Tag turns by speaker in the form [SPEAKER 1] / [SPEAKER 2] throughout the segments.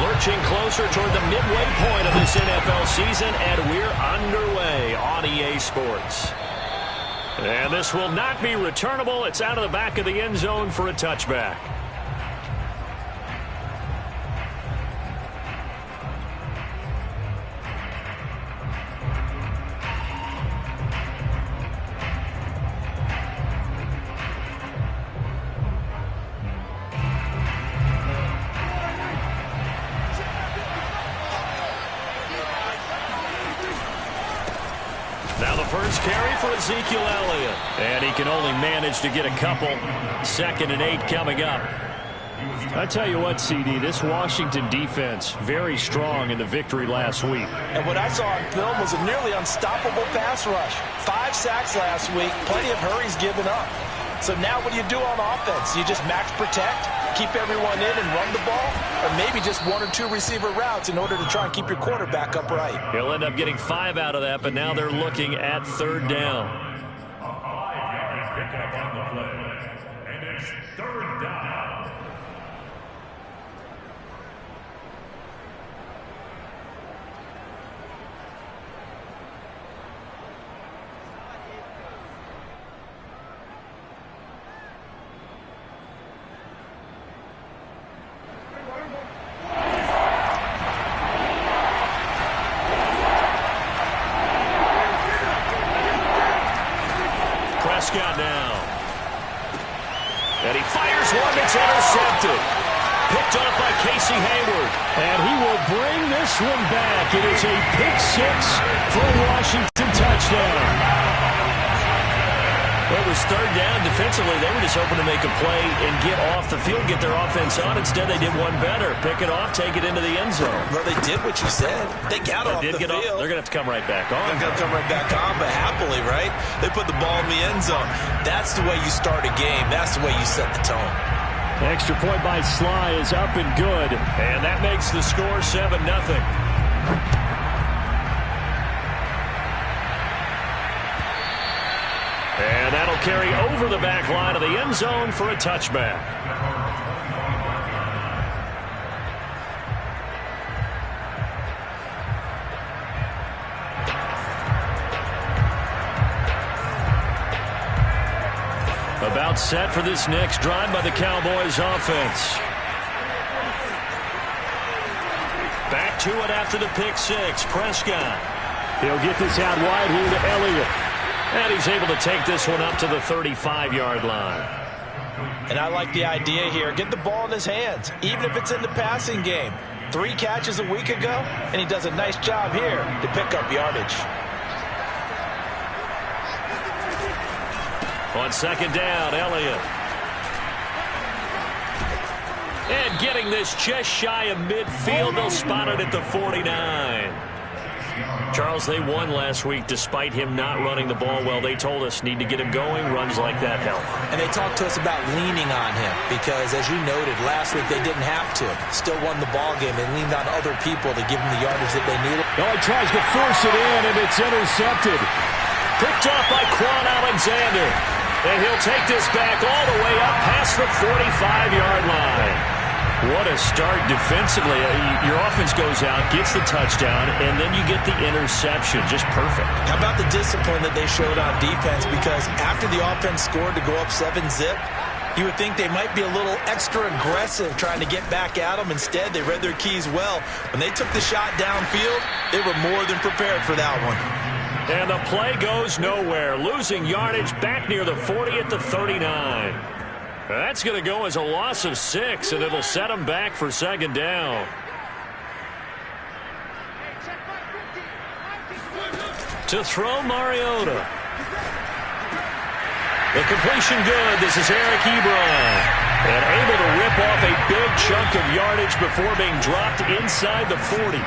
[SPEAKER 1] Lurching closer toward the midway point of this NFL season, and we're underway on EA Sports. And this will not be returnable. It's out of the back of the end zone for a touchback. Now the first carry for Ezekiel Elliott. And he can only manage to get a couple. 2nd and 8 coming up. I tell you what, CD, this Washington defense, very strong in the victory last week.
[SPEAKER 2] And what I saw on film was a nearly unstoppable pass rush. 5 sacks last week, plenty of hurries given up. So now what do you do on offense? You just max protect, keep everyone in and run the ball, or maybe just 1 or 2 receiver routes in order to try and keep your quarterback upright.
[SPEAKER 1] He'll end up getting 5 out of that, but now they're looking at 3rd down.
[SPEAKER 3] A 5-yard pickup on the play, and it's 3rd down.
[SPEAKER 1] Prescott now. And he fires one that's intercepted. Picked up by Casey Hayward.
[SPEAKER 4] And he will bring this one back. It is a pick 6 for a Washington touchdown.
[SPEAKER 1] Well, it was 3rd down. Defensively, they were just hoping to make a play and get off the field, get their offense on. Instead, they did one better. Pick it off, take it into the end zone.
[SPEAKER 2] Well, they did what you said. They got off the field.
[SPEAKER 1] They're going to have to come right back on.
[SPEAKER 2] They're going to come right back on, but happily, right? They put the ball in the end zone. That's the way you start a game. That's the way you set the tone.
[SPEAKER 4] Extra point by Sly is up and good.
[SPEAKER 1] And that makes the score 7-0. And that'll carry over the back line of the end zone for a touchback. About set for this next drive by the Cowboys offense. Back to it after the pick 6. Prescott.
[SPEAKER 4] He'll get this out wide here to Elliott.
[SPEAKER 1] And he's able to take this one up to the 35-yard line.
[SPEAKER 2] And I like the idea here. Get the ball in his hands, even if it's in the passing game. 3 catches a week ago, and he does a nice job here to pick up yardage.
[SPEAKER 1] On 2nd down, Elliott. And getting this just shy of midfield. They'll spot it at the 49. Charles, they won last week despite him not running the ball well. They told us need to get him going. Runs like that help.
[SPEAKER 2] And they talked to us about leaning on him because, as you noted, last week they didn't have to. Still won the ball game. They leaned on other people to give them the yardage that they needed.
[SPEAKER 4] Oh, he tries to force it in, and it's intercepted.
[SPEAKER 1] Picked off by Quan Alexander. And he'll take this back all the way up past the 45-yard line. What a start defensively. Your offense goes out, gets the touchdown, and then you get the interception. Just perfect.
[SPEAKER 2] How about the discipline that they showed on defense? Because after the offense scored to go up 7-zip, you would think they might be a little extra aggressive trying to get back at them. Instead, they read their keys well. When they took the shot downfield, they were more than prepared for that one.
[SPEAKER 1] And the play goes nowhere. Losing yardage back near the 40 at the 39. That's going to go as a loss of 6, and it'll set them back for 2nd down. To throw, Mariota. The completion good. This is Eric Ebron. And able to rip off a big chunk of yardage before being dropped inside the 40.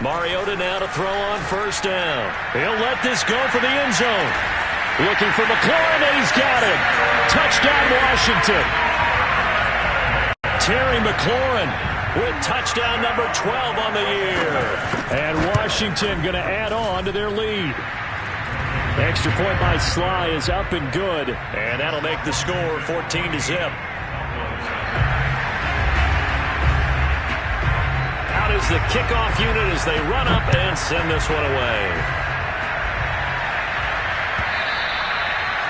[SPEAKER 1] Mariota now to throw on 1st down. He'll let this go for the end zone. Looking for McLaurin, and he's got it. Touchdown, Washington. Terry McLaurin with touchdown number 12 on the year.
[SPEAKER 4] And Washington going to add on to their lead. Extra point by Sly is up and good.
[SPEAKER 1] And that'll make the score 14-0. out as the kickoff unit as they run up and send this one away.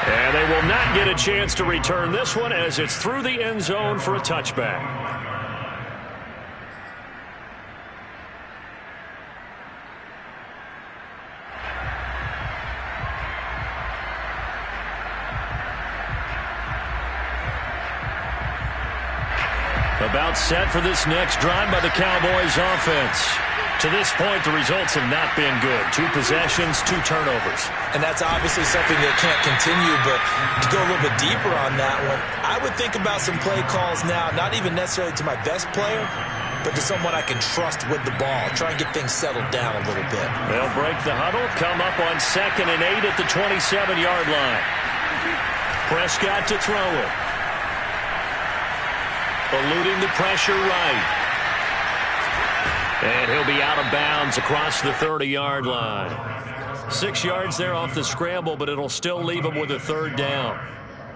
[SPEAKER 1] And they will not get a chance to return this one as it's through the end zone for a touchback. About set for this next drive by the Cowboys offense. To this point, the results have not been good. 2 possessions, 2 turnovers.
[SPEAKER 2] And that's obviously something that can't continue, but to go a little bit deeper on that one, I would think about some play calls now, not even necessarily to my best player, but to someone I can trust with the ball. Try and get things settled down a little bit.
[SPEAKER 1] They'll break the huddle, come up on 2nd and 8 at the 27-yard line. Prescott to throw it. Eluding the pressure right. And he'll be out of bounds across the 30-yard line. 6 yards there off the scramble, but it'll still leave him with a 3rd down.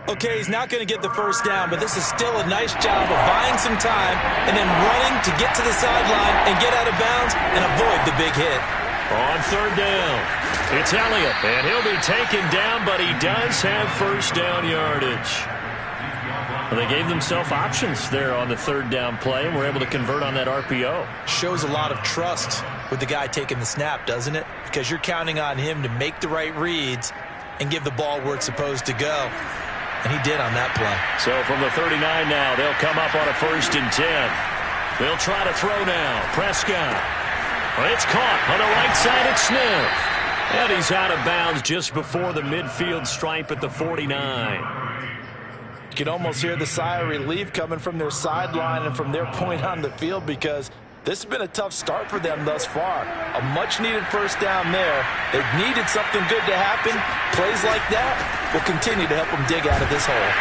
[SPEAKER 2] Okay, he's not going to get the 1st down, but this is still a nice job of buying some time and then running to get to the sideline and get out of bounds and avoid the big hit.
[SPEAKER 1] On 3rd down, it's Elliott, and he'll be taken down, but he does have 1st down yardage. Well, they gave themselves options there on the 3rd down play and were able to convert on that RPO.
[SPEAKER 2] Shows a lot of trust with the guy taking the snap, doesn't it? Because you're counting on him to make the right reads and give the ball where it's supposed to go. And he did on that play.
[SPEAKER 1] So from the 39 now, they'll come up on a 1st and 10. They'll try to throw now. Prescott. Well, it's caught on the right side at Smith. And he's out of bounds just before the midfield stripe at the 49.
[SPEAKER 2] You can almost hear the sigh of relief coming from their sideline and from their point on the field because this has been a tough start for them thus far. A much-needed 1st down there. They've needed something good to happen. Plays like that will continue to help them dig out of this hole.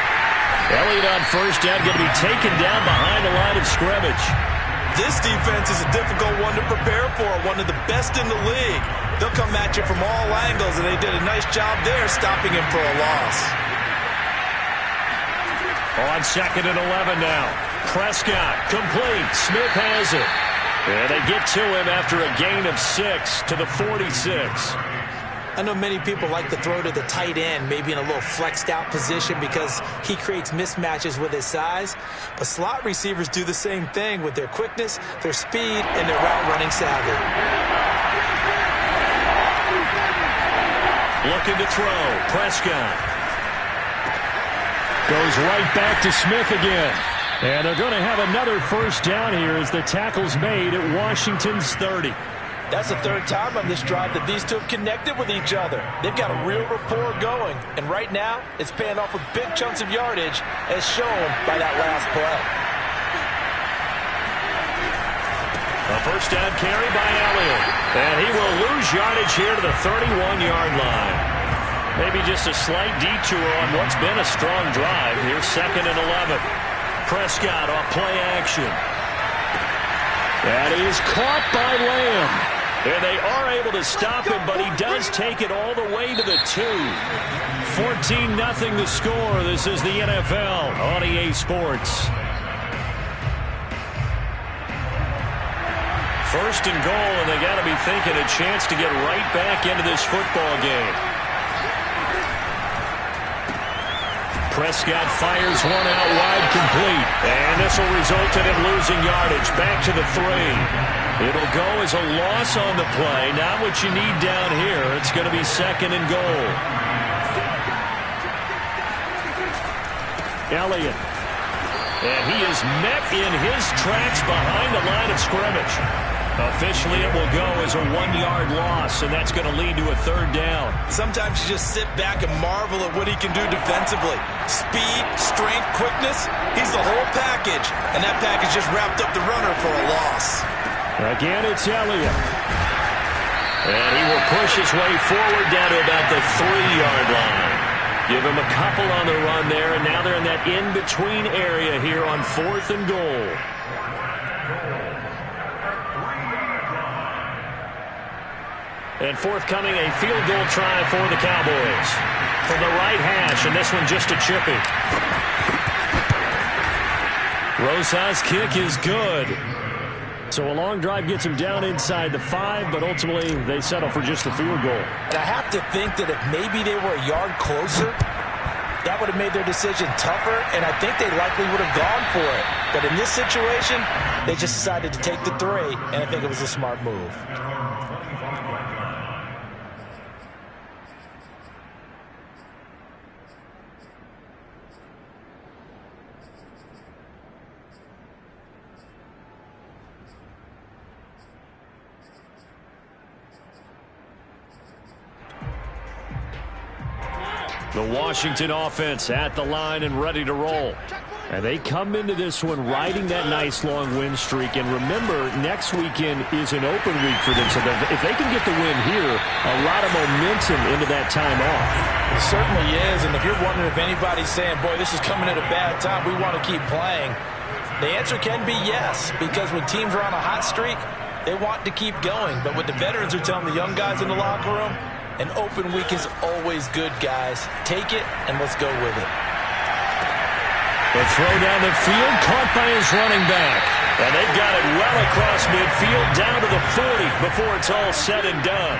[SPEAKER 1] Elliott on 1st down, going to be taken down behind the line of scrimmage.
[SPEAKER 2] This defense is a difficult one to prepare for, one of the best in the league. They'll come at you from all angles, and they did a nice job there stopping him for a loss.
[SPEAKER 1] On 2nd and 11 now. Prescott complete. Smith has it. And they get to him after a gain of 6 to the 46.
[SPEAKER 2] I know many people like to throw to the tight end, maybe in a little flexed out position because he creates mismatches with his size. But slot receivers do the same thing with their quickness, their speed, and their route running savvy.
[SPEAKER 1] Looking to throw. Prescott. Goes right back to Smith again. And they're going to have another 1st down here as the tackle's made at Washington's 30.
[SPEAKER 2] That's the 3rd time on this drive that these two have connected with each other. They've got a real rapport going. And right now, it's paying off with big chunks of yardage as shown by that last play.
[SPEAKER 1] A 1st down carry by Elliott. And he will lose yardage here to the 31-yard line. Maybe just a slight detour on what's been a strong drive. Here's 2nd and 11. Prescott off play action. That is caught by Lamb. And they are able to stop him, but he does take it all the way to the 2. 14-0 the score. This is the NFL on EA Sports. 1st and goal, and they got to be thinking a chance to get right back into this football game. Prescott fires one out wide complete. And this will result in him losing yardage back to the 3. It'll go as a loss on the play. Not what you need down here. It's going to be 2nd and goal. Elliott. And he is met in his tracks behind the line of scrimmage. Officially, it will go as a 1-yard loss, and that's going to lead to a 3rd down.
[SPEAKER 2] Sometimes you just sit back and marvel at what he can do defensively. Speed, strength, quickness, he's the whole package, and that package just wrapped up the runner for a loss.
[SPEAKER 1] Again, it's Elliott. And he will push his way forward down to about the 3-yard line. Give him a couple on the run there, and now they're in that in-between area here on 4th and goal. And forthcoming, a field goal try for the Cowboys. From the right hash, and this one just a chippy. Rosas' kick is good.
[SPEAKER 4] So a long drive gets them down inside the 5, but ultimately they settle for just the field goal.
[SPEAKER 2] And I have to think that if maybe they were a yard closer, that would have made their decision tougher, and I think they likely would have gone for it. But in this situation, they just decided to take the 3, and I think it was a smart move.
[SPEAKER 4] The Washington offense at the line and ready to roll. And they come into this one riding that nice long win streak. And remember, next weekend is an open week for them. So if they can get the win here, a lot of momentum into that time off.
[SPEAKER 2] It certainly is. And if you're wondering if anybody's saying, boy, this is coming at a bad time, we want to keep playing, the answer can be yes. Because when teams are on a hot streak, they want to keep going. But what the veterans are telling the young guys in the locker room, an open week is always good, guys. Take it, and let's go with it.
[SPEAKER 4] The throw down the field, caught by his running back.
[SPEAKER 1] And they've got it well across midfield, down to the 40 before it's all said and done.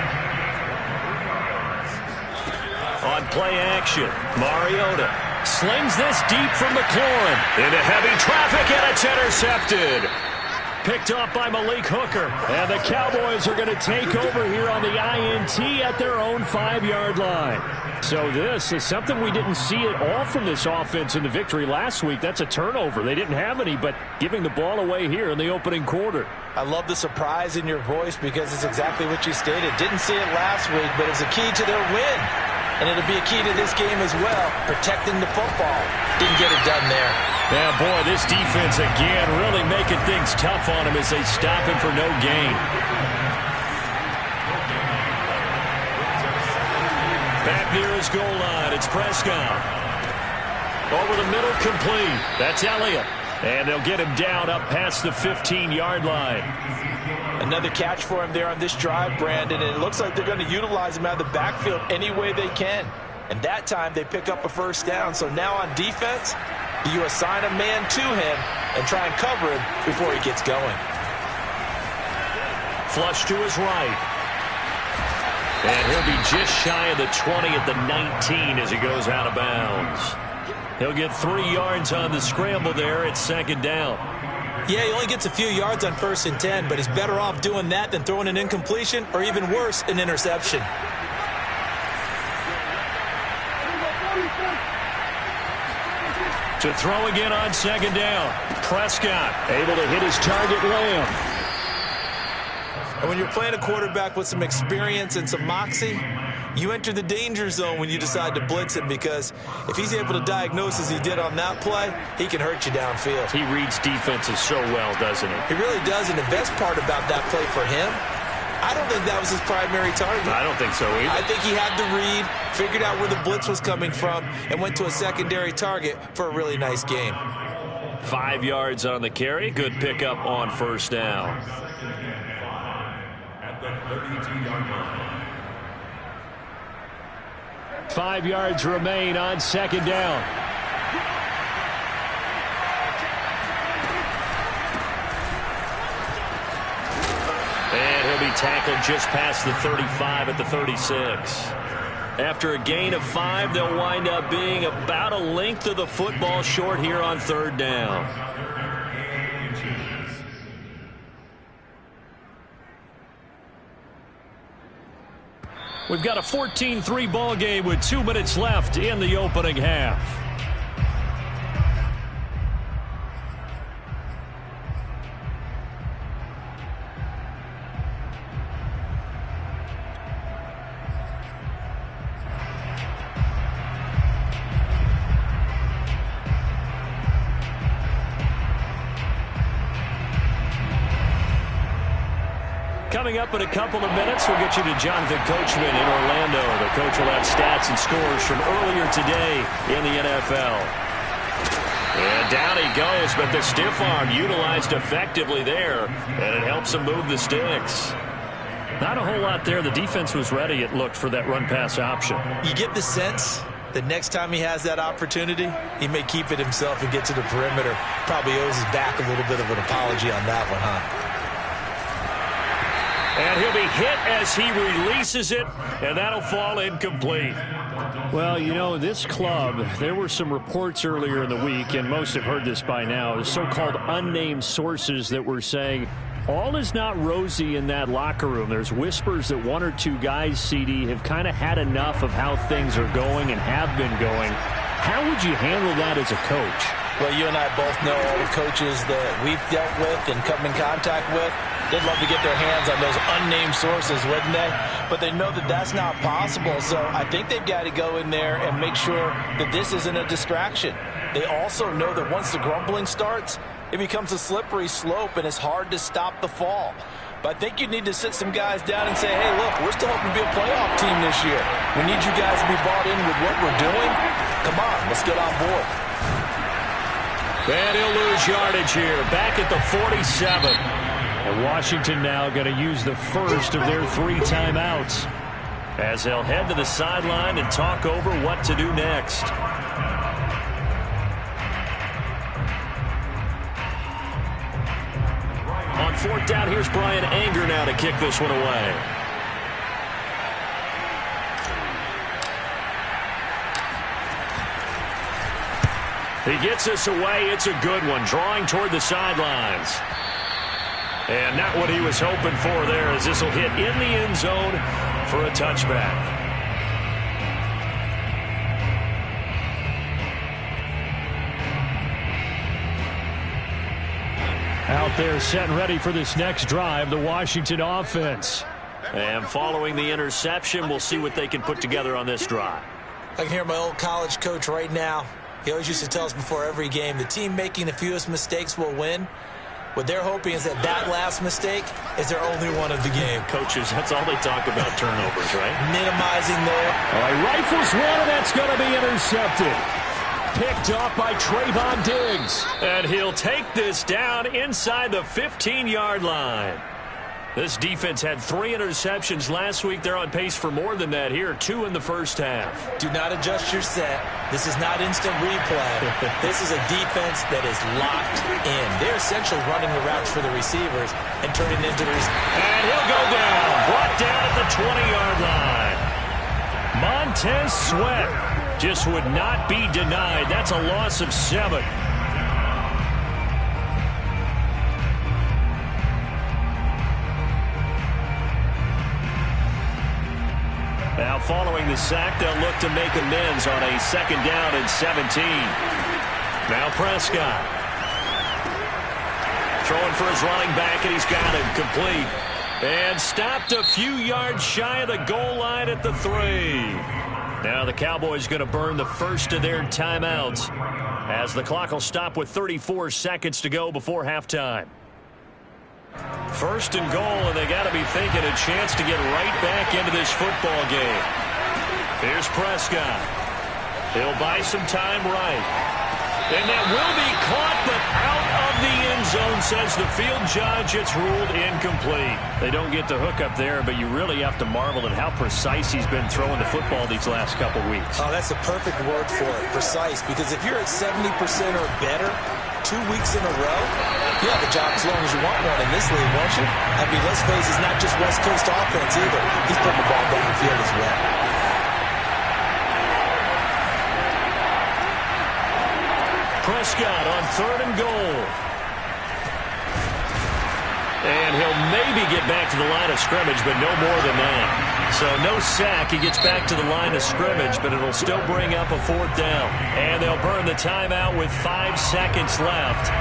[SPEAKER 1] On play action, Mariota slings this deep from McLaurin. Into heavy traffic, and it's intercepted. Picked off by Malik Hooker.
[SPEAKER 4] And the Cowboys are going to take over here on the INT at their own 5-yard line. So this is something we didn't see at all from this offense in the victory last week. That's a turnover. They didn't have any, but giving the ball away here in the opening quarter.
[SPEAKER 2] I love the surprise in your voice because it's exactly what you stated. Didn't see it last week, but it's a key to their win. And it'll be a key to this game as well, protecting the football. Didn't get it done there.
[SPEAKER 1] Yeah, boy, this defense again really making things tough on him as they stop him for no gain. Back near his goal line, it's Prescott. Over the middle, complete. That's Elliott. And they'll get him down up past the 15-yard line.
[SPEAKER 2] Another catch for him there on this drive, Brandon, and it looks like they're going to utilize him out of the backfield any way they can. And that time they pick up a first down. So now on defense, you assign a man to him and try and cover him before he gets going.
[SPEAKER 1] Flush to his right. And he'll be just shy of the 20 at the 19 as he goes out of bounds. He'll get 3 yards on the scramble there. It's second down.
[SPEAKER 2] Yeah, he only gets a few yards on 1st and 10, but he's better off doing that than throwing an incompletion or even worse, an interception.
[SPEAKER 1] To throw again on second down. Prescott able to hit his target, Lamb.
[SPEAKER 2] And when you're playing a quarterback with some experience and some moxie, you enter the danger zone when you decide to blitz him, because if he's able to diagnose as he did on that play, he can hurt you downfield.
[SPEAKER 1] He reads defenses so well, doesn't he?
[SPEAKER 2] He really does, and the best part about that play for him, I don't think that was his primary target.
[SPEAKER 1] I don't think so either.
[SPEAKER 2] I think he had the read, figured out where the blitz was coming from, and went to a secondary target for a really nice game.
[SPEAKER 1] 5 yards on the carry. Good pickup on first down.
[SPEAKER 3] At the 32-yard line.
[SPEAKER 4] 5 yards remain on second down.
[SPEAKER 1] And he'll be tackled just past the 35 at the 36. After a gain of 5, they'll wind up being about a length of the football short here on third down.
[SPEAKER 4] We've got a 14-3 ball game with 2 minutes left in the opening half. Coming up in a couple of minutes, we'll get you to Jonathan Coachman in Orlando. The coach will have stats and scores from earlier today in the NFL.
[SPEAKER 1] And down he goes, but the stiff arm utilized effectively there, and it helps him move the sticks.
[SPEAKER 4] Not a whole lot there. The defense was ready, it looked, for that run-pass option.
[SPEAKER 2] You get the sense that next time he has that opportunity, he may keep it himself and get to the perimeter. Probably owes his back a little bit of an apology on that one, huh?
[SPEAKER 1] And he'll be hit as he releases it, and that'll fall incomplete.
[SPEAKER 4] Well, you know, this club, there were some reports earlier in the week, and most have heard this by now, the so-called unnamed sources that were saying all is not rosy in that locker room. There's whispers that one or two guys, CD, have kind of had enough of how things are going and have been going. How would you handle that as a coach?
[SPEAKER 2] Well, you and I both know all the coaches that we've dealt with and come in contact with. They'd love to get their hands on those unnamed sources, wouldn't they? But they know that that's not possible. So I think they've got to go in there and make sure that this isn't a distraction. They also know that once the grumbling starts, it becomes a slippery slope, and it's hard to stop the fall. But I think you need to sit some guys down and say, hey, look, we're still hoping to be a playoff team this year. We need you guys to be bought in with what we're doing. Come on, let's get on board.
[SPEAKER 1] And he'll lose yardage here, back at the 47.
[SPEAKER 4] And Washington now going to use the first of their 3 timeouts,
[SPEAKER 1] as they'll head to the sideline and talk over what to do next. On 4th down, here's Brian Anger now to kick this one away. He gets this away. It's a good one, drawing toward the sidelines. And not what he was hoping for there, as this will hit in the end zone for a touchback.
[SPEAKER 4] Out there set and ready for this next drive, the Washington offense.
[SPEAKER 1] And following the interception, we'll see what they can put together on this drive.
[SPEAKER 5] I can hear my old college coach right now. He always used to tell us before every game, the team making the fewest mistakes will win. What they're hoping is that that last mistake is their only one of the game.
[SPEAKER 1] Coaches, that's all they talk about, turnovers, right?
[SPEAKER 5] Minimizing those.
[SPEAKER 4] All right, rifles one, and that's going to be intercepted. Picked off by Trayvon Diggs.
[SPEAKER 1] And he'll take this down inside the 15-yard line. This defense had 3 interceptions last week. They're on pace for more than that here, 2 in the first half.
[SPEAKER 5] Do not adjust your set. This is not instant replay. This is a defense that is locked in. They're essentially running the routes for the receivers and turning into the receivers.
[SPEAKER 1] And he'll go down. Brought down at the 20-yard line. Montez Sweat just would not be denied. That's a loss of 7. Now following the sack, they'll look to make amends on a 2nd down and 17. Now Prescott. Throwing for his running back, and he's got him complete. And stopped a few yards shy of the goal line at the 3. Now the Cowboys going to burn the first of their timeouts, as the clock will stop with 34 seconds to go before halftime. 1st and goal, and they got to be thinking a chance to get right back into this football game. Here's Prescott. He'll buy some time right. And that will be caught, but out of the end zone, says the field judge. It's ruled incomplete. They don't get the hook up there, but you really have to marvel at how precise he's been throwing the football these last couple weeks.
[SPEAKER 5] Oh, that's the perfect word for it, precise. Because if you're at 70% or better 2 weeks in a row, you have a job as long as you want one in this league, won't you? I mean, let's face it, it's not just West Coast offense either. He's putting the ball downfield as well.
[SPEAKER 1] Prescott on 3rd and goal. And he'll maybe get back to the line of scrimmage, but no more than that. So no sack. He gets back to the line of scrimmage, but it'll still bring up a 4th down. And they'll burn the timeout with 5 seconds left.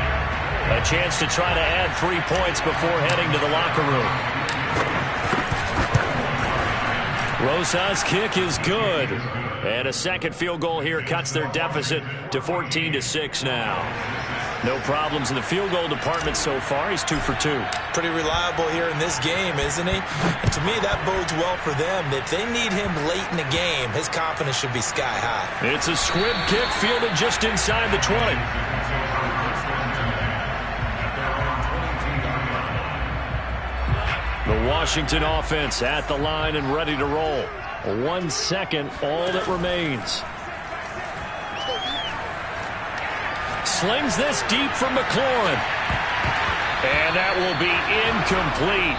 [SPEAKER 1] A chance to try to add 3 points before heading to the locker room. Rosas' kick is good. And a second field goal here cuts their deficit to 14-6 now. No problems in the field goal department so far. He's 2 for 2.
[SPEAKER 5] Pretty reliable here in this game, isn't he? And to me, that bodes well for them. If they need him late in the game, his confidence should be sky high.
[SPEAKER 1] It's a squib kick fielded just inside the 20. The Washington offense at the line and ready to roll. 1 second, all that remains. Slings this deep from McLaurin. And that will be incomplete.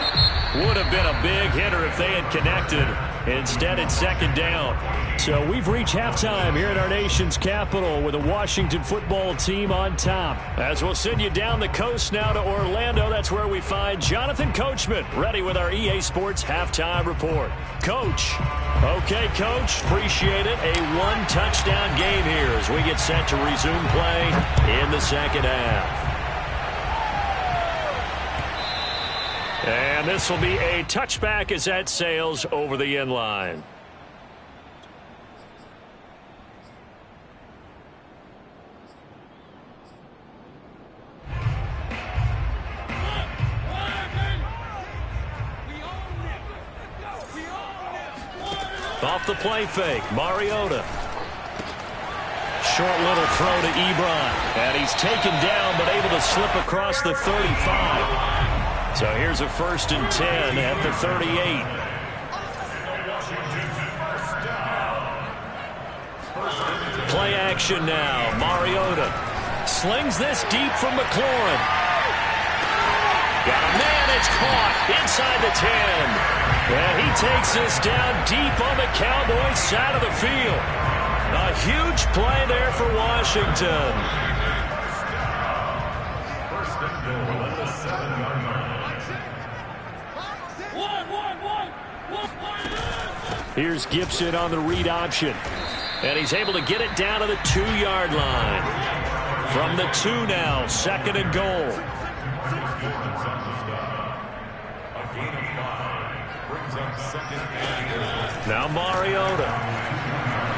[SPEAKER 4] Would have been a big hitter if they had connected. Instead, it's second down. So we've reached halftime here at our nation's capital with the Washington football team on top. As we'll send you down the coast now to Orlando, that's where we find Jonathan Coachman ready with our EA Sports halftime report. Coach. Okay, Coach. Appreciate it. A one-touchdown game here as we get set to resume play in the second half. And this will be a touchback as that sails over the end line. Off the play fake, Mariota. Short little throw to Ebron. And he's taken down but able to slip across the 35. So here's a 1st and 10 at the 38. Play action now. Mariota slings this deep from McLaurin. Got a man, it's caught inside the 10. And he takes this down deep on the Cowboys side of the field. A huge play there for Washington.
[SPEAKER 3] First and goal at the 7-yard line.
[SPEAKER 4] Here's Gibson on the read option. And he's able to get it down to the 2-yard line. From the 2 now, 2nd and goal. Now Mariota.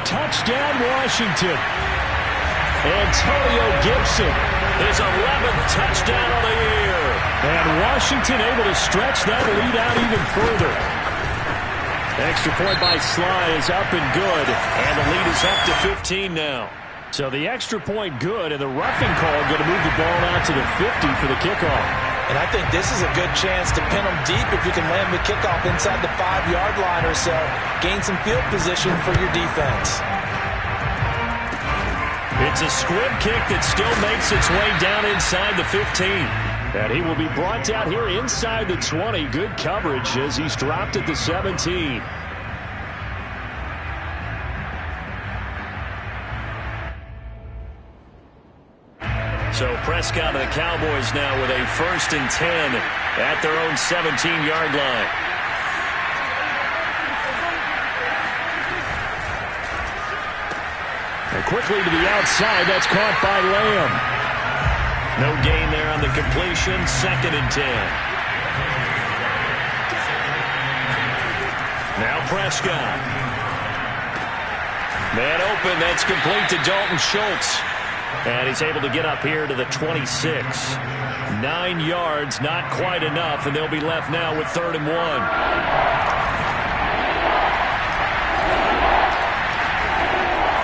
[SPEAKER 4] Touchdown Washington. Antonio Gibson. His 11th touchdown of the year. And Washington able to stretch that lead out even further. Extra point by Sly is up and good. And the lead is up to 15 now. So the extra point good, and the roughing call going to move the ball out to the 50 for the kickoff.
[SPEAKER 2] And I think this is a good chance to pin them deep if you can land the kickoff inside the 5-yard line or so. Gain some field position for your defense.
[SPEAKER 4] It's a squib kick that still makes its way down inside the 15. And he will be brought down here inside the 20. Good coverage as he's dropped at the 17. So Prescott and the Cowboys now with a 1st and 10 at their own 17-yard line. And quickly to the outside, that's caught by Lamb. No gain there on the completion, 2nd and 10. Now Prescott. Man open, that's complete to Dalton Schultz. And he's able to get up here to the 26. 9 yards, not quite enough, and they'll be left now with 3rd and 1.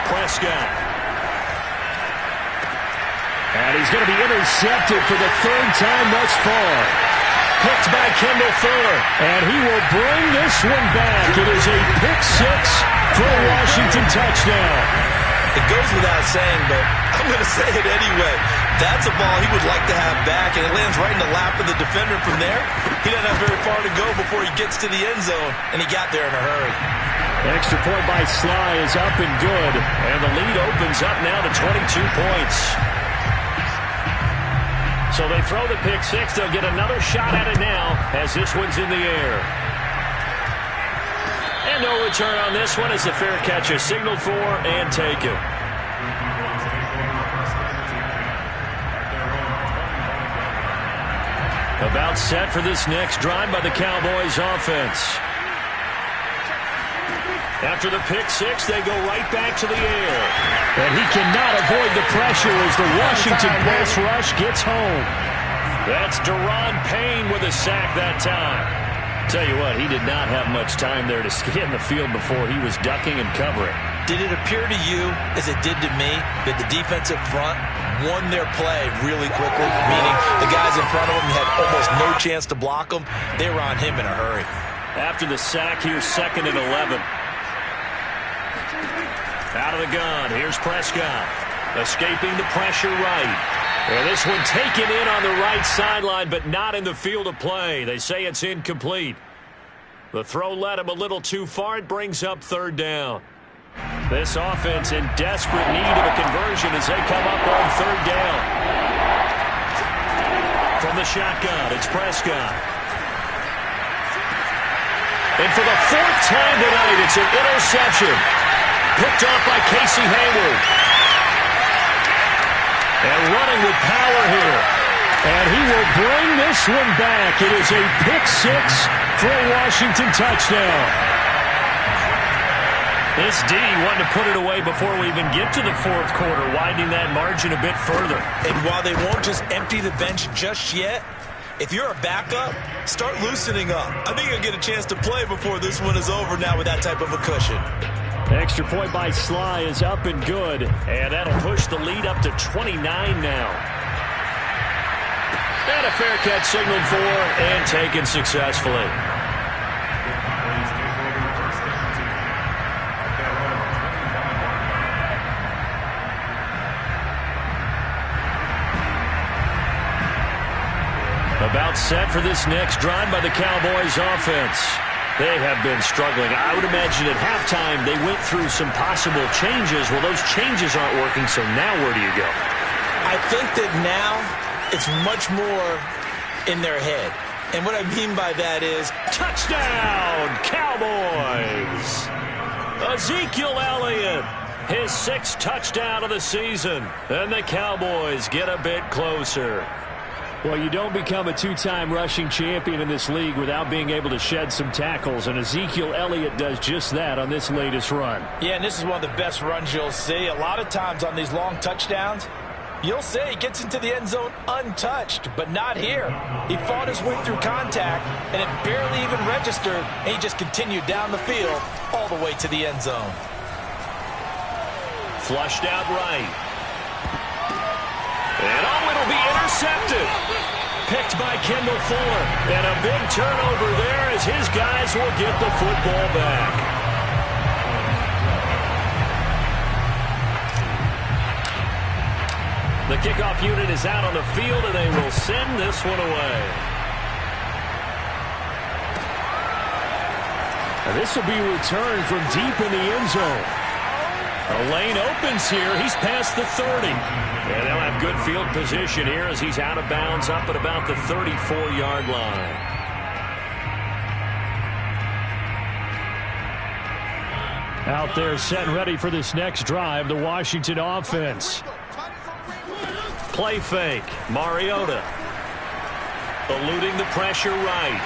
[SPEAKER 4] Prescott. And he's going to be intercepted for the 3rd time thus far. Picked by Kendall Fuller. And he will bring this one back. It is a pick 6 for a Washington touchdown.
[SPEAKER 5] It goes without saying, but I'm going to say it anyway. That's a ball he would like to have back, and it lands right in the lap of the defender from there. He doesn't have very far to go before he gets to the end zone, and he got there in a hurry.
[SPEAKER 4] Extra point by Sly is up and good, and the lead opens up now to 22 points. So they throw the pick 6. They'll get another shot at it now as this one's in the air. And no return on this one as the fair catch is signaled for and taken. About set for this next drive by the Cowboys offense. After the pick 6, they go right back to the air. And he cannot avoid the pressure as the Washington pass rush gets home. That's Daron Payne with a sack that time. Tell you what, he did not have much time there to scan the field before he was ducking and covering.
[SPEAKER 5] Did it appear to you, as it did to me, that the defensive front won their play really quickly? Meaning the guys in front of him had almost no chance to block him. They were on him in a hurry.
[SPEAKER 4] After the sack, here's 2nd and 11. Out of the gun, here's Prescott. Escaping the pressure right. And this one taken in on the right sideline, but not in the field of play. They say it's incomplete. The throw led him a little too far. It brings up third down. This offense in desperate need of a conversion as they come up on third down. From the shotgun, it's Prescott. And for the fourth time tonight, it's an interception. Picked off by Casey Hayward. And running with power here. And he will bring this one back. It is a pick six for a Washington touchdown. This D wanted to put it away before we even get to the fourth quarter, widening that margin a bit further.
[SPEAKER 5] And while they won't just empty the bench just yet, if you're a backup, start loosening up. I think you'll get a chance to play before this one is over now with that type of a cushion.
[SPEAKER 4] Extra point by Sly is up and good, and that'll push the lead up to 29 now. And a fair catch signaled for and taken successfully. About set for this next drive by the Cowboys offense. They have been struggling. I would imagine at halftime they went through some possible changes. Well, those changes aren't working, so now where do you go?
[SPEAKER 5] I think that now it's much more in their head. And what I mean by that is
[SPEAKER 4] touchdown, Cowboys! Ezekiel Elliott, his sixth touchdown of the season. And the Cowboys get a bit closer. Well, you don't become a two-time rushing champion in this league without being able to shed some tackles, and Ezekiel Elliott does just that on this latest run.
[SPEAKER 2] Yeah, and this is one of the best runs you'll see. A lot of times on these long touchdowns, you'll say he gets into the end zone untouched, but not here. He fought his way through contact, and it barely even registered, and he just continued down the field all the way to the end zone.
[SPEAKER 4] Flushed out right. And oh, it'll be intercepted. Picked by Kendall Fuller. And a big turnover there as his guys will get the football back. The kickoff unit is out on the field, and they will send this one away. And this will be returned from deep in the end zone. A lane opens here. He's past the 30. And they'll have good field position here as he's out of bounds up at about the 34-yard line. Out there set and ready for this next drive, the Washington offense. Play fake. Mariota. Eluding the pressure right.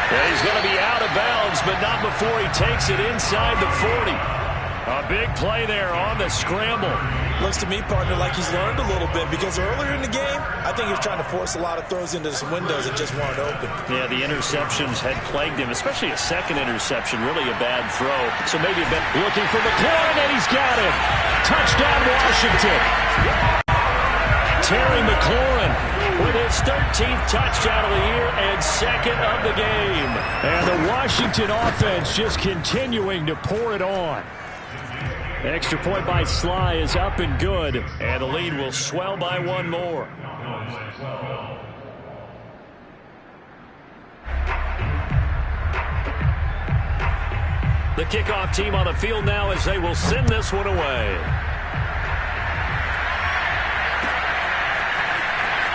[SPEAKER 4] And he's going to be out of bounds, but not before he takes it inside the 40. A big play there on the scramble.
[SPEAKER 5] Looks to me, partner, like he's learned a little bit because earlier in the game, I think he was trying to force a lot of throws into some windows that just weren't open.
[SPEAKER 4] Yeah, the interceptions had plagued him, especially a second interception, really a bad throw. So maybe a bit looking for McLaurin, and he's got him. Touchdown, Washington. Terry McLaurin with his 13th touchdown of the year and second of the game. And the Washington offense just continuing to pour it on. Extra point by Sly is up and good, and the lead will swell by one more. The kickoff team on the field now as they will send this one away.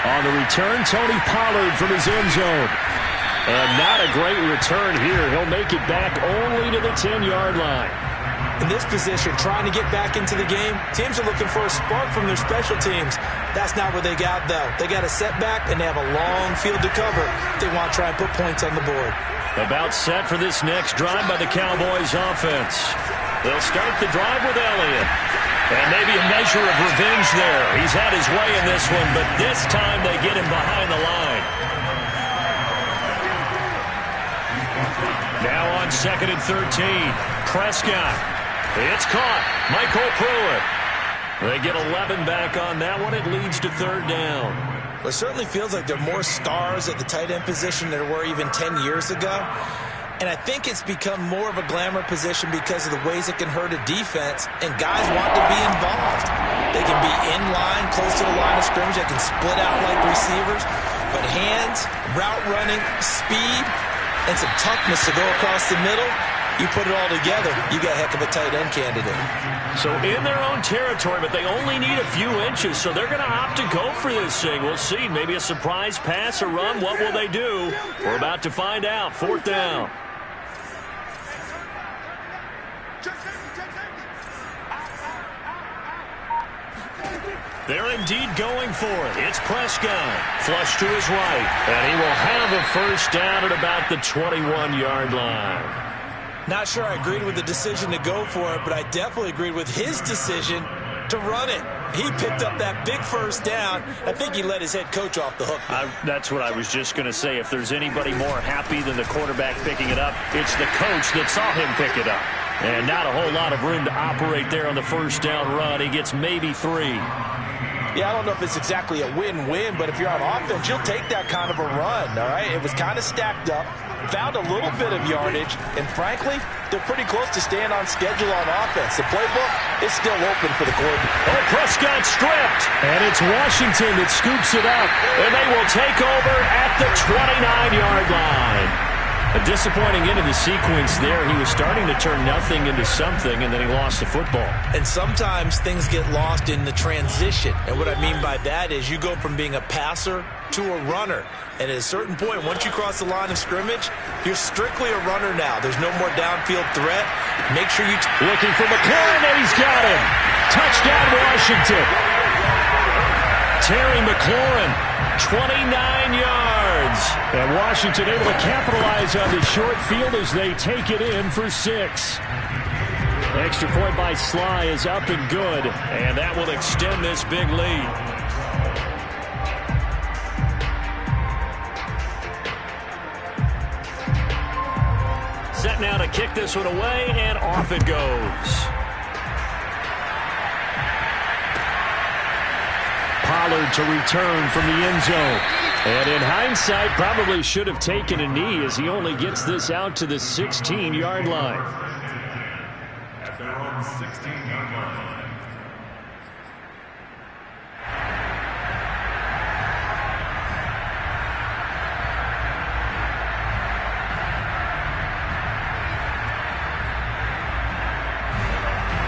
[SPEAKER 4] On the return, Tony Pollard from his end zone. And not a great return here. He'll make it back only to the 10-yard line.
[SPEAKER 5] In this position, trying to get back into the game, teams are looking for a spark from their special teams. That's not what they got, though. They got a setback, and they have a long field to cover if they want to try and put points on the board.
[SPEAKER 4] About set for this next drive by the Cowboys offense. They'll start the drive with Elliott. And maybe a measure of revenge there. He's had his way in this one, but this time they get him behind the line. Now on 2nd and 13. Prescott. It's caught. Michael Pruitt. They get 11 back on that one. It leads to third down.
[SPEAKER 5] Well, it certainly feels like there are more stars at the tight end position than there were even 10 years ago. And I think it's become more of a glamour position because of the ways it can hurt a defense, and guys want to be involved. They in line, close to the line of scrimmage, that can split out like receivers. But hands, route running, speed, and some toughness to go across the middle, you put it all together, you got a heck of a tight end candidate.
[SPEAKER 4] So in their own territory, but they only need a few inches, so they're going to opt to go for this thing. We'll see. Maybe a surprise pass or run. What will they do? We're about to find out. 4th down. They're indeed going for it. It's Prescott. Flush to his right. And he will have a first down at about the 21-yard line.
[SPEAKER 5] Not sure I agreed with the decision to go for it, but I definitely agreed with his decision to run it. He picked up that big first down. I think he let his head coach off the hook.
[SPEAKER 4] That's what I was just going to say. If there's anybody more happy than the quarterback picking it up, it's the coach that saw him pick it up. And not a whole lot of room to operate there on the first down run. He gets maybe 3.
[SPEAKER 2] Yeah, I don't know if it's exactly a win-win, but if you're on offense, you'll take that kind of a run, all right? It was kind of stacked up, found a little bit of yardage, and frankly, they're pretty close to staying on schedule on offense. The playbook is still open for the quarterback.
[SPEAKER 4] Oh, Prescott stripped, and it's Washington that scoops it up, and they will take over at the 29-yard line. A disappointing end of the sequence there. He was starting to turn nothing into something, and then he lost the football.
[SPEAKER 5] And sometimes things get lost in the transition. And what I mean by that is you go from being a passer to a runner. And at a certain point, once you cross the line of scrimmage, you're strictly a runner now. There's no more downfield threat. Make sure you...
[SPEAKER 4] Looking for McLaurin, and he's got him. Touchdown, Washington. Terry McLaurin, 29 yards. And Washington able to capitalize on the short field as they take it in for 6. Extra point by Sly is up and good, and that will extend this big lead. Set now to kick this one away, and off it goes. Pollard to return from the end zone. And in hindsight, probably should have taken a knee as he only gets this out to the 16-yard line.
[SPEAKER 3] At their own 16-yard line.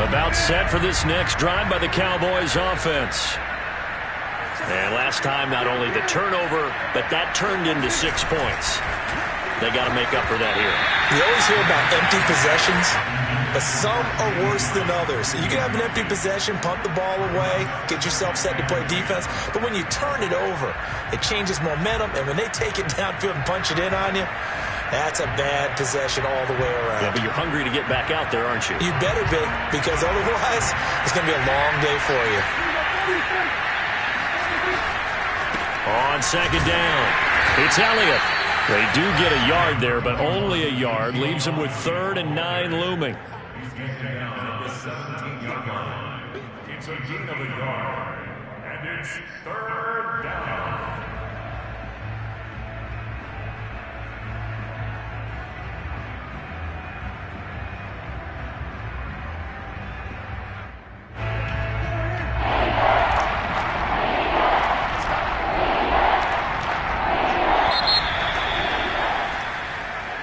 [SPEAKER 4] About set for this next drive by the Cowboys offense. And last time, not only the turnover, but that turned into 6 points. They got to make up for that here.
[SPEAKER 5] You always hear about empty possessions, but some are worse than others. You can have an empty possession, punt the ball away, get yourself set to play defense, but when you turn it over, it changes momentum, and when they take it downfield and punch it in on you, that's a bad possession all the way around.
[SPEAKER 4] Yeah, but you're hungry to get back out there, aren't you?
[SPEAKER 5] You better be, because otherwise, it's going to be a long day for you.
[SPEAKER 4] On second down, it's Elliott. They do get a yard there, but only a yard. Leaves them with 3rd and 9 looming.
[SPEAKER 3] He's getting down at the 17-yard line. It's a gain of a yard, and it's 3rd down.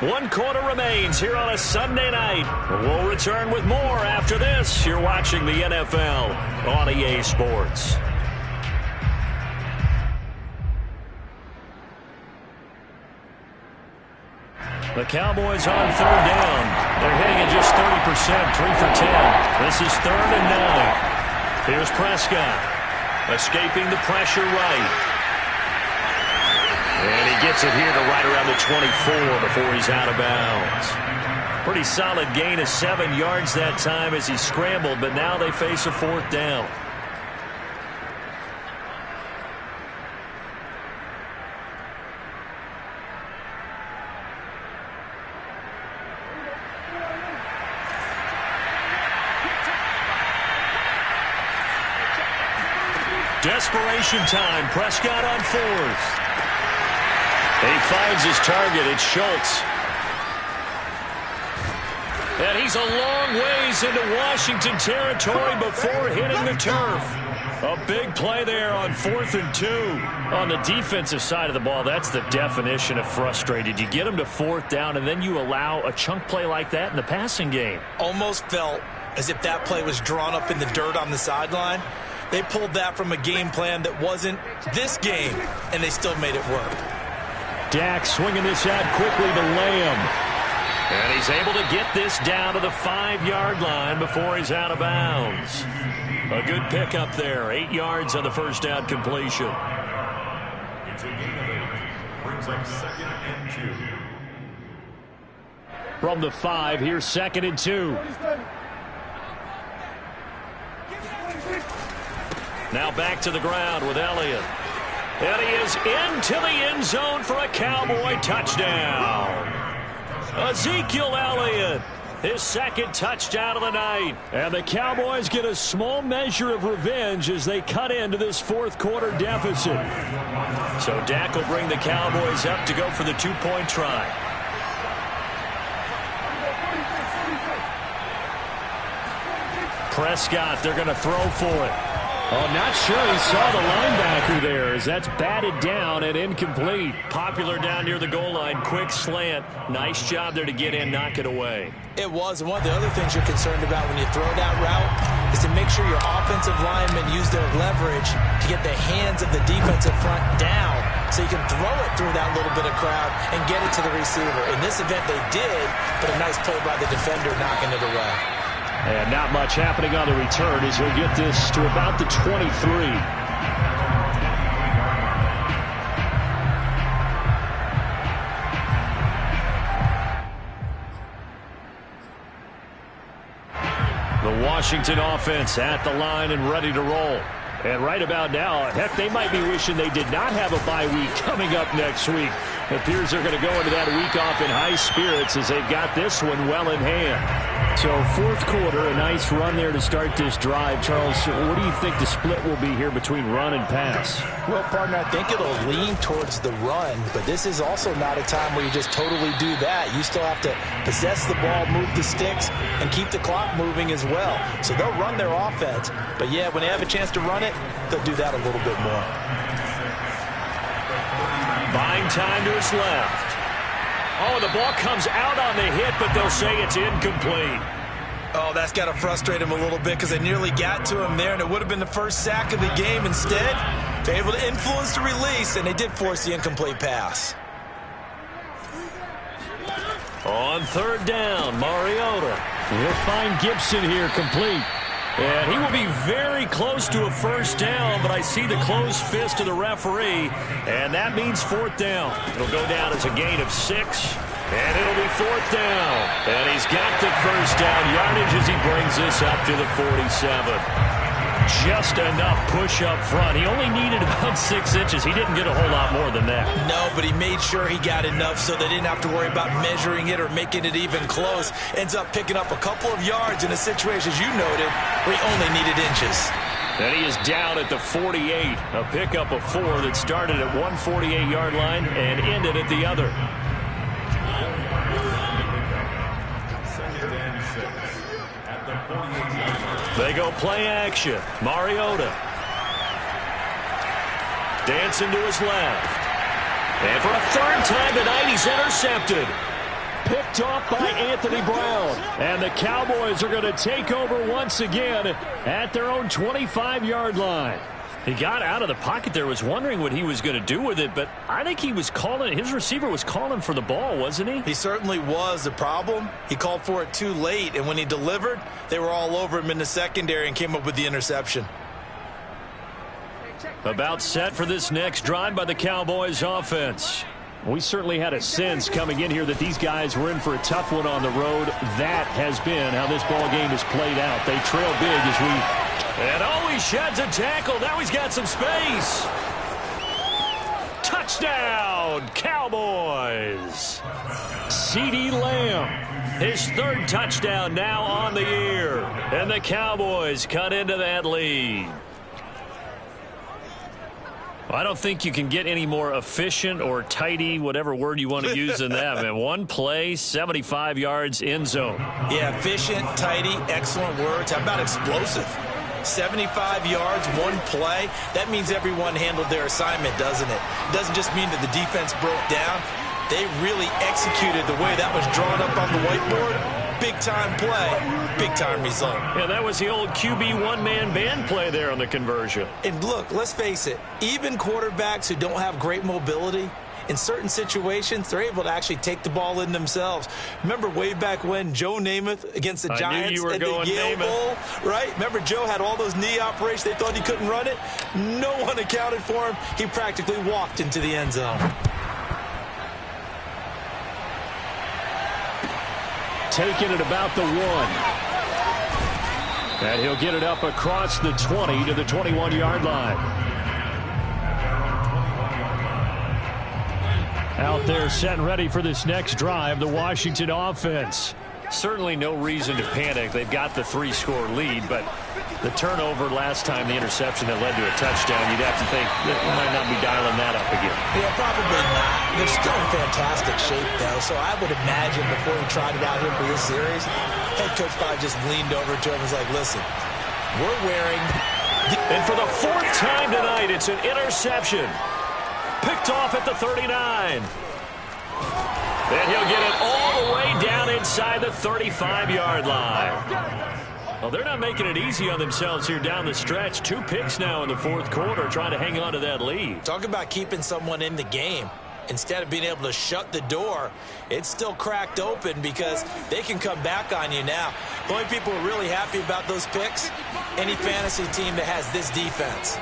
[SPEAKER 4] One quarter remains here on a Sunday night. We'll return with more after this. You're watching the NFL on EA Sports. The Cowboys on 3rd down. They're hitting at just 30%, 3 for 10. This is 3rd and 9. Here's Prescott, escaping the pressure right. And he gets it here to right around the 24 before he's out of bounds. Pretty solid gain of 7 yards that time as he scrambled, but now they face a 4th down. Desperation time. Prescott on 4th. He finds his target. It's Schultz. And And he's a long ways into Washington territory before hitting the turf. A big play there on 4th and 2. On the defensive side of the ball, that's the definition of frustrated. You get them to 4th down, and then you allow a chunk play like that in the passing game.
[SPEAKER 5] Almost felt as if that play was drawn up in the dirt on the sideline. They pulled that from a game plan that wasn't this game, and they still made it work.
[SPEAKER 4] Dak swinging this out quickly to Lamb. And he's able to get this down to the 5-yard line before he's out of bounds. A good pickup there. 8 yards on the first down completion.
[SPEAKER 3] It's a gain of 8. Brings up 2nd and 2.
[SPEAKER 4] From the 5, here's 2nd and 2. Now back to the ground with Elliott. And he is into the end zone for a Cowboy touchdown. Ezekiel Elliott, his 2nd touchdown of the night. And the Cowboys get a small measure of revenge as they cut into this 4th quarter deficit. So Dak will bring the Cowboys up to go for the 2-point try. Prescott, they're going to throw for it. Oh, not sure he saw the linebacker there as that's batted down and incomplete. Popular down near the goal line. Quick slant. Nice job there to get in, knock it away.
[SPEAKER 5] It was. And one of the other things you're concerned about when you throw that route is to make sure your offensive linemen use their leverage to get the hands of the defensive front down so you can throw it through that little bit of crowd and get it to the receiver. In this event, they did, but a nice play by the defender knocking it away.
[SPEAKER 4] And not much happening on the return as he'll get this to about the 23. The Washington offense at the line and ready to roll. And right about now, heck, they might be wishing they did not have a bye week coming up next week. It appears they're going to go into that week off in high spirits as they've got this one well in hand. So 4th quarter, a nice run there to start this drive. Charles, what do you think the split will be here between run and pass?
[SPEAKER 2] Well, partner, I think it'll lean towards the run, but this is also not a time where you just totally do that. You still have to possess the ball, move the sticks, and keep the clock moving as well. So they'll run their offense, but yeah, when they have a chance to run it, they'll do that a little bit more.
[SPEAKER 4] Buying time to his left. Oh, the ball comes out on the hit, but they'll say it's incomplete.
[SPEAKER 5] Oh, that's got to frustrate him a little bit because they nearly got to him there, and it would have been the first sack of the game. Instead, they're able to influence the release, and they did force the incomplete pass.
[SPEAKER 4] On 3rd down, Mariota. He'll find Gibson here complete. And he will be very close to a first down, but I see the closed fist of the referee, and that means 4th down. It'll go down as a gain of 6, and it'll be 4th down. And he's got the first down yardage as he brings this up to the 47. Just enough push up front. He only needed about 6 inches. He didn't get a whole lot more than that.
[SPEAKER 5] No, but he made sure he got enough so they didn't have to worry about measuring it or making it even close. Ends up picking up a couple of yards in a situation, as you noted, where he only needed inches.
[SPEAKER 4] And he is down at the 48. A pickup of 4 that started at one 48-yard line and ended at the other.
[SPEAKER 3] 2nd and 6 at the 48-yard line.
[SPEAKER 4] They go play action. Mariota. Dancing to his left. And for a 3rd time tonight, he's intercepted. Picked off by Anthony Brown. And the Cowboys are going to take over once again at their own 25-yard line. He got out of the pocket there, was wondering what he was going to do with it, but I think he was calling, his receiver was calling for the ball, wasn't he?
[SPEAKER 5] He certainly was. The problem, he called for it too late, and when he delivered, they were all over him in the secondary and came up with the interception.
[SPEAKER 4] About set for this next drive by the Cowboys offense. We certainly had a sense coming in here that these guys were in for a tough one on the road. That has been how this ball game has played out. They trail big as we... And he sheds a tackle. Now he's got some space. Touchdown, Cowboys. CeeDee Lamb, his 3rd touchdown now on the year. And the Cowboys cut into that lead. I don't think you can get any more efficient or tidy, whatever word you want to use in that, man. One play, 75 yards, end zone.
[SPEAKER 5] Yeah, efficient, tidy, excellent words. How about explosive? 75 yards, one play. That means everyone handled their assignment, doesn't it? It doesn't just mean that the defense broke down. They really executed the way that was drawn up on the whiteboard. Big-time play, big-time result.
[SPEAKER 4] Yeah, that was the old QB one-man band play there on the conversion.
[SPEAKER 5] And look, let's face it, even quarterbacks who don't have great mobility, in certain situations, they're able to actually take the ball in themselves. Remember way back when Joe Namath against the Giants at the Yale Bowl, right? Remember Joe had all those knee operations. They thought he couldn't run it. No one accounted for him. He practically walked into the end zone.
[SPEAKER 4] Taking it about the 1. And he'll get it up across the 20 to the 21-yard line. Out there set and ready for this next drive, the Washington offense. Certainly no reason to panic. They've got the 3-score lead, but the turnover last time, the interception that led to a touchdown, you'd have to think that we might not be dialing that up again.
[SPEAKER 5] Yeah, probably not. They're still in fantastic shape, though, so I would imagine before he tried it out here for this series, head coach probably just leaned over to him and was like, listen, we're wearing...
[SPEAKER 4] And for the 4th time tonight, it's an interception. Picked off at the 39. And he'll get it all the way down inside the 35-yard line. Well, they're not making it easy on themselves here down the stretch. 2 picks now in the 4th quarter, trying to hang on to that lead.
[SPEAKER 5] Talk about keeping someone in the game. Instead of being able to shut the door, it's still cracked open because they can come back on you now. The only people who are really happy about those picks, any fantasy team that has this defense.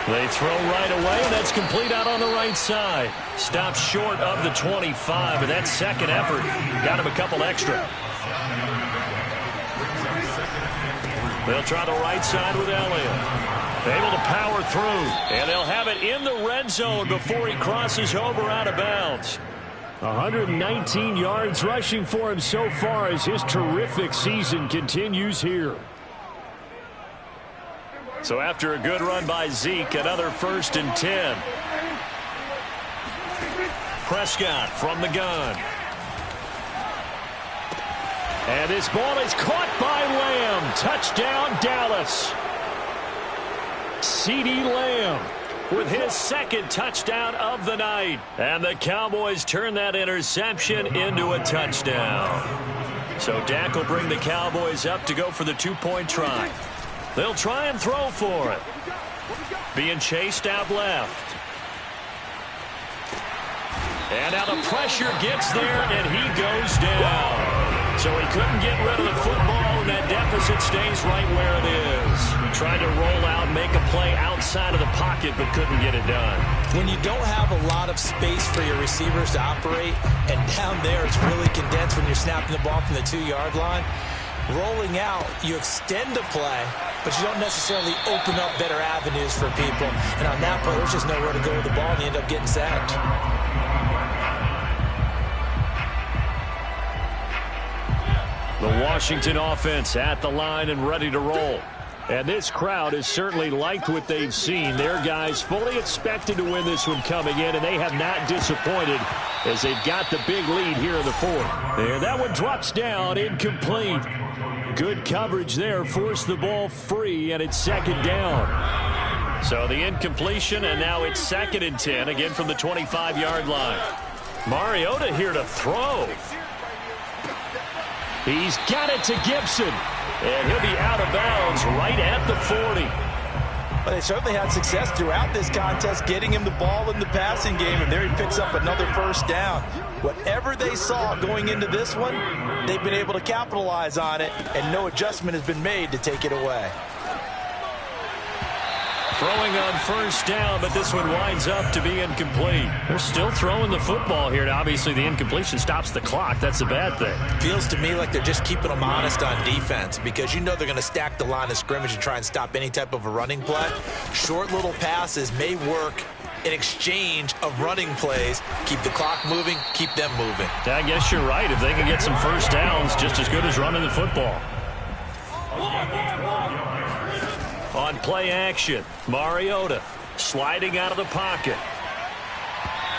[SPEAKER 4] They throw right away, and that's complete out on the right side. Stopped short of the 25, but that second effort got him a couple extra. They'll try the right side with Elliott. Able to power through, and they'll have it in the red zone before he crosses over out of bounds. 119 yards rushing for him so far as his terrific season continues here. So after a good run by Zeke, another 1st and 10. Prescott from the gun. And this ball is caught by Lamb. Touchdown, Dallas. CeeDee Lamb with his 2nd touchdown of the night. And the Cowboys turn that interception into a touchdown. So Dak will bring the Cowboys up to go for the 2-point try. They'll try and throw for it. Being chased out left. And now the pressure gets there, and he goes down. So he couldn't get rid of the football, and that deficit stays right where it is. He tried to roll out, make a play outside of the pocket, but couldn't get it done.
[SPEAKER 5] When you don't have a lot of space for your receivers to operate, and down there it's really condensed when you're snapping the ball from the 2-yard line, rolling out, you extend a play, but you don't necessarily open up better avenues for people. And on that play, there's just nowhere to go with the ball, and you end up getting sacked.
[SPEAKER 4] The Washington offense at the line and ready to roll. And this crowd has certainly liked what they've seen. Their guys fully expected to win this one coming in, and they have not disappointed as they've got the big lead here in the 4th. There, that one drops down, incomplete. Good coverage there, forced the ball free, and it's 2nd down. So the incompletion, and now it's 2nd and 10, again from the 25-yard line. Mariota here to throw. He's got it to Gibson, and he'll be out of bounds right at the 40.
[SPEAKER 2] Well, they certainly had success throughout this contest, getting him the ball in the passing game, and there he picks up another 1st down. Whatever they saw going into this one, they've been able to capitalize on it, and no adjustment has been made to take it away.
[SPEAKER 4] Throwing on 1st down, but this one winds up to be incomplete. They're still throwing the football here. Now, obviously, the incompletion stops the clock. That's a bad thing.
[SPEAKER 5] Feels to me like they're just keeping them honest on defense because you know they're going to stack the line of scrimmage and try and stop any type of a running play. Short little passes may work in exchange of running plays. Keep the clock moving, keep them moving.
[SPEAKER 4] I guess you're right. If they can get some 1st downs, just as good as running the football. On play action, Mariota sliding out of the pocket.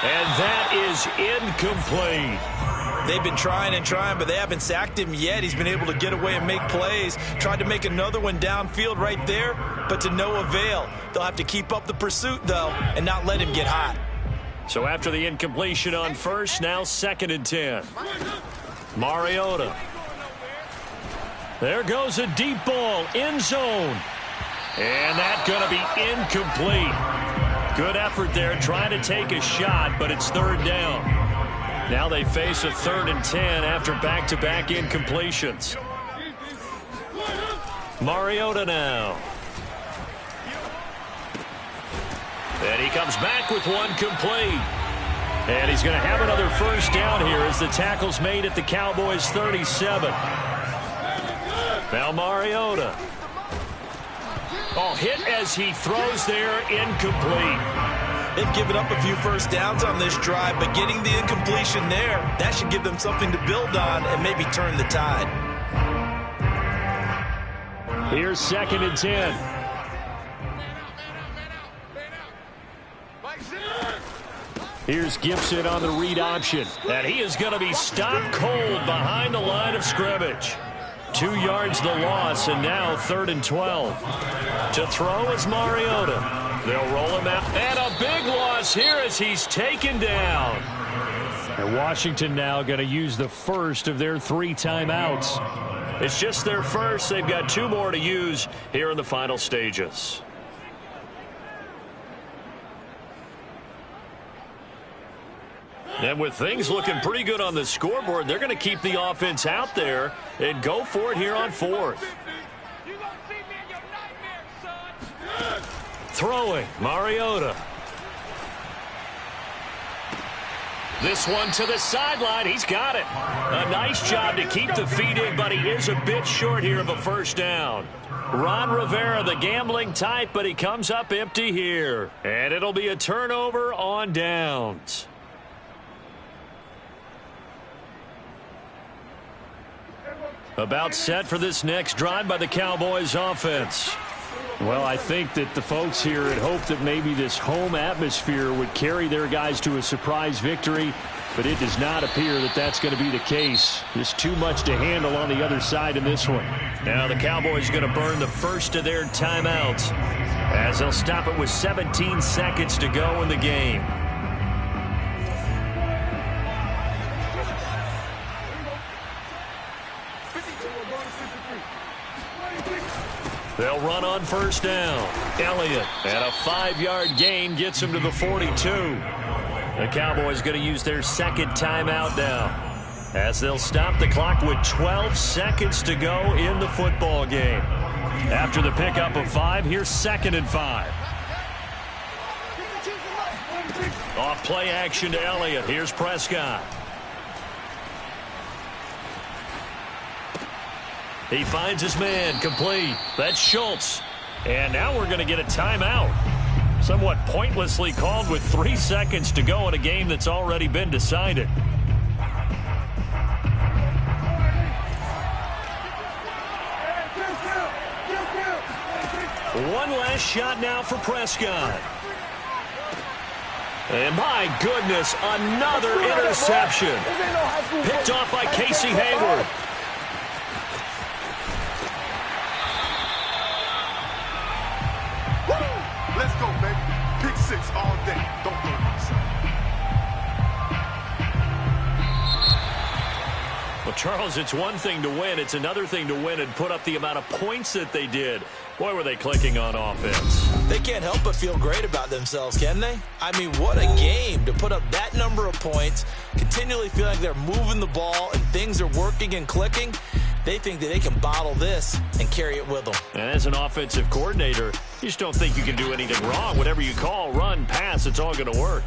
[SPEAKER 4] And that is incomplete.
[SPEAKER 5] They've been trying and trying, but they haven't sacked him yet. He's been able to get away and make plays. Tried to make another one downfield right there, but to no avail. They'll have to keep up the pursuit, though, and not let him get hot.
[SPEAKER 4] So after the incompletion on first, now 2nd and 10. Mariota. There goes a deep ball, end zone. And that's going to be incomplete. Good effort there, trying to take a shot, but it's 3rd down. Now they face a 3rd and 10 after back-to-back incompletions. Mariota now. And he comes back with one complete. And he's going to have another 1st down here as the tackle's made at the Cowboys' 37. Now Mariota. Hit as he throws there, incomplete.
[SPEAKER 5] They've given up a few 1st downs on this drive, but getting the incompletion there, that should give them something to build on and maybe turn the tide.
[SPEAKER 4] Here's 2nd and 10. Here's Gibson on the read option. And he is going to be stopped cold behind the line of scrimmage. 2 yards the loss, and now 3rd and 12. To throw is Mariota. They'll roll him out. And a big loss here as he's taken down. And Washington now going to use the first of their 3 timeouts. It's just their first. They've got 2 more to use here in the final stages. And with things looking pretty good on the scoreboard, they're going to keep the offense out there and go for it here on 4th. Throwing, Mariota. This one to the sideline. He's got it. A nice job to keep the feet in, but he is a bit short here of a 1st down. Ron Rivera, the gambling type, but he comes up empty here. And it'll be a turnover on downs. About set for this next drive by the Cowboys offense. Well, I think that the folks here had hoped that maybe this home atmosphere would carry their guys to a surprise victory, but it does not appear that that's going to be the case. Just too much to handle on the other side in this one. Now the Cowboys are going to burn the first of their timeouts as they'll stop it with 17 seconds to go in the game. They'll run on 1st down. Elliott, and a 5-yard gain gets him to the 42. The Cowboys going to use their 2nd timeout now as they'll stop the clock with 12 seconds to go in the football game. After the pickup of 5, here's 2nd and 5. Off play action to Elliott. Here's Prescott. He finds his man, complete. That's Schultz. And now we're going to get a timeout. Somewhat pointlessly called with 3 seconds to go in a game that's already been decided. One last shot now for Prescott. And my goodness, another interception. Picked off by Casey Hayward.
[SPEAKER 6] Let's go, baby. Pick 6 all day. Don't go outside.
[SPEAKER 4] Well, Charles, it's one thing to win. It's another thing to win and put up the amount of points that they did. Boy, were they clicking on offense.
[SPEAKER 5] They can't help but feel great about themselves, can they? I mean, what a game to put up that number of points, continually feeling like they're moving the ball and things are working and clicking. They think that they can bottle this and carry it with them.
[SPEAKER 4] And as an offensive coordinator, you just don't think you can do anything wrong. Whatever you call, run, pass, it's all going to work.